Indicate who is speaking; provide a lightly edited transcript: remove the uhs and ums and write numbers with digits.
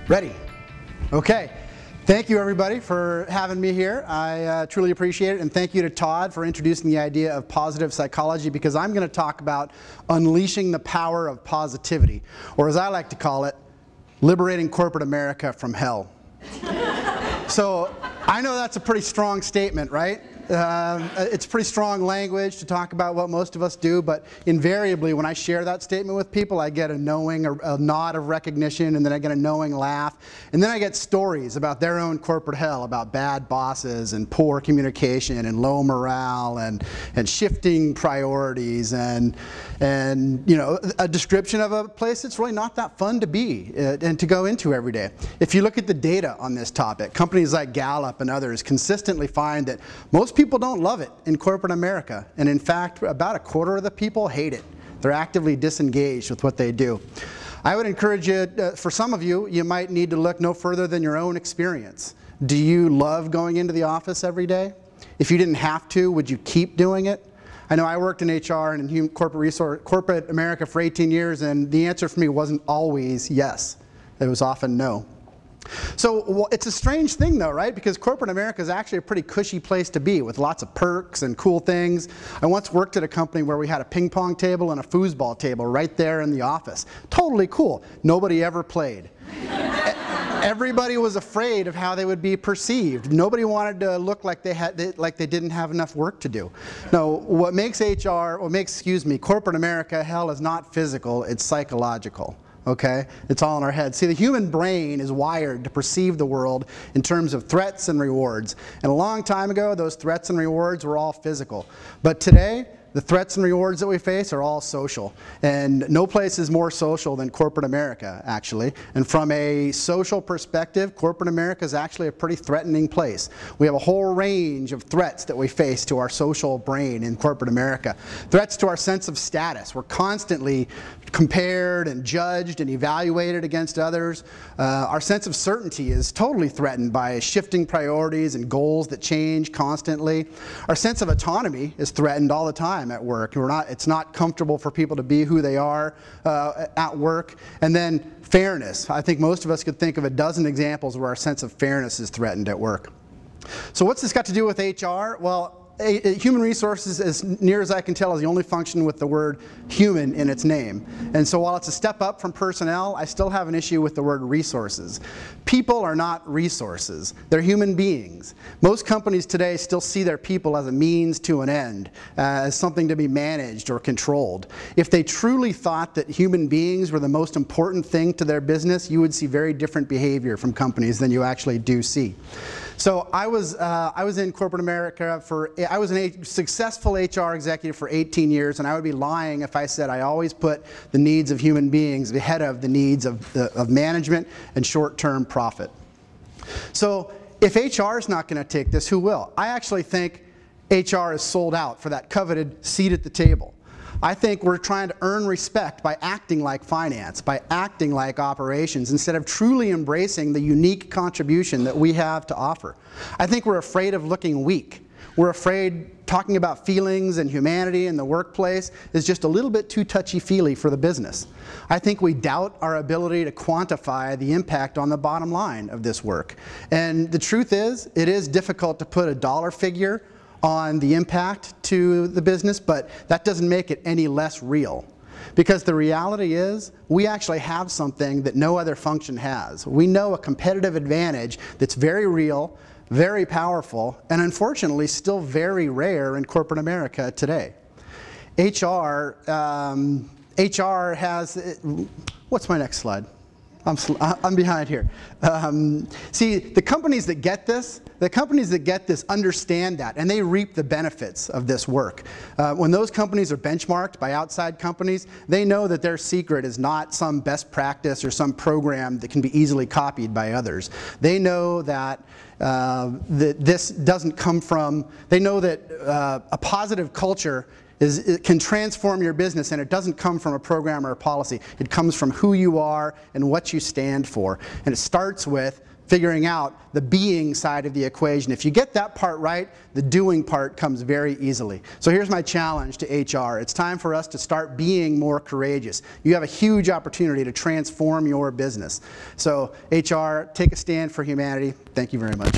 Speaker 1: Ready? Okay. Thank you, everybody, for having me here. I truly appreciate it, and thank you to Todd for introducing the idea of positive psychology, because I'm going to talk about unleashing the power of positivity, or as I like to call it, liberating corporate America from hell. So I know that's a pretty strong statement, right? It's pretty strong language to talk about what most of us do, but invariably when I share that statement with people, I get a knowing, a nod of recognition, and then I get a knowing laugh, and then I get stories about their own corporate hell, about bad bosses and poor communication and low morale and shifting priorities and you know, a description of a place that's really not that fun to be and to go into every day. If you look at the data on this topic, companies like Gallup and others consistently find that most people don't love it in corporate America, and in fact about a quarter of the people hate it. They're actively disengaged with what they do. I would encourage you, for some of you, you might need to look no further than your own experience. Do you love going into the office every day? If you didn't have to, would you keep doing it? I know I worked in HR and in corporate America for 18 years, and the answer for me wasn't always yes. It was often no. So well, it's a strange thing though, right? Because corporate America is actually a pretty cushy place to be, with lots of perks and cool things. I once worked at a company where we had a ping pong table and a foosball table right there in the office. Totally cool. Nobody ever played. Everybody was afraid of how they would be perceived. Nobody wanted to look like they didn't have enough work to do. No, what makes corporate America hell is not physical, it's psychological. Okay? It's all in our head. See, the human brain is wired to perceive the world in terms of threats and rewards. And a long time ago, those threats and rewards were all physical. But today, the threats and rewards that we face are all social. And no place is more social than corporate America, actually. And from a social perspective, corporate America is actually a pretty threatening place. We have a whole range of threats that we face to our social brain in corporate America. Threats to our sense of status. We're constantly compared and judged and evaluated against others. Our sense of certainty is totally threatened by shifting priorities and goals that change constantly. Our sense of autonomy is threatened all the time at work. It's not comfortable for people to be who they are at work. And then fairness. I think most of us could think of a dozen examples where our sense of fairness is threatened at work. So what's this got to do with HR? Well, human resources, as near as I can tell, is the only function with the word human in its name. And so while it's a step up from personnel, I still have an issue with the word resources. People are not resources. They're human beings. Most companies today still see their people as a means to an end, as something to be managed or controlled. If they truly thought that human beings were the most important thing to their business, you would see very different behavior from companies than you actually do see. So I was in corporate America I was a successful HR executive for 18 years, and I would be lying if I said I always put the needs of human beings ahead of the needs of management and short-term profit. So if HR is not going to take this, who will? I actually think HR is sold out for that coveted seat at the table. I think we're trying to earn respect by acting like finance, by acting like operations, instead of truly embracing the unique contribution that we have to offer. I think we're afraid of looking weak. We're afraid talking about feelings and humanity in the workplace is just a little bit too touchy-feely for the business. I think we doubt our ability to quantify the impact on the bottom line of this work. And the truth is, it is difficult to put a dollar figure on the impact to the business, but that doesn't make it any less real. Because the reality is, we actually have something that no other function has. We know a competitive advantage that's very real, very powerful, and unfortunately still very rare in corporate America today. HR has, what's my next slide? I'm behind here. See, the companies that get this understand that, and they reap the benefits of this work. When those companies are benchmarked by outside companies, they know that their secret is not some best practice or some program that can be easily copied by others. They know that this doesn't come from, they know that a positive culture it can transform your business, and it doesn't come from a program or a policy. It comes from who you are and what you stand for. And it starts with figuring out the being side of the equation. If you get that part right, the doing part comes very easily. So here's my challenge to HR. It's time for us to start being more courageous. You have a huge opportunity to transform your business. So HR, take a stand for humanity. Thank you very much.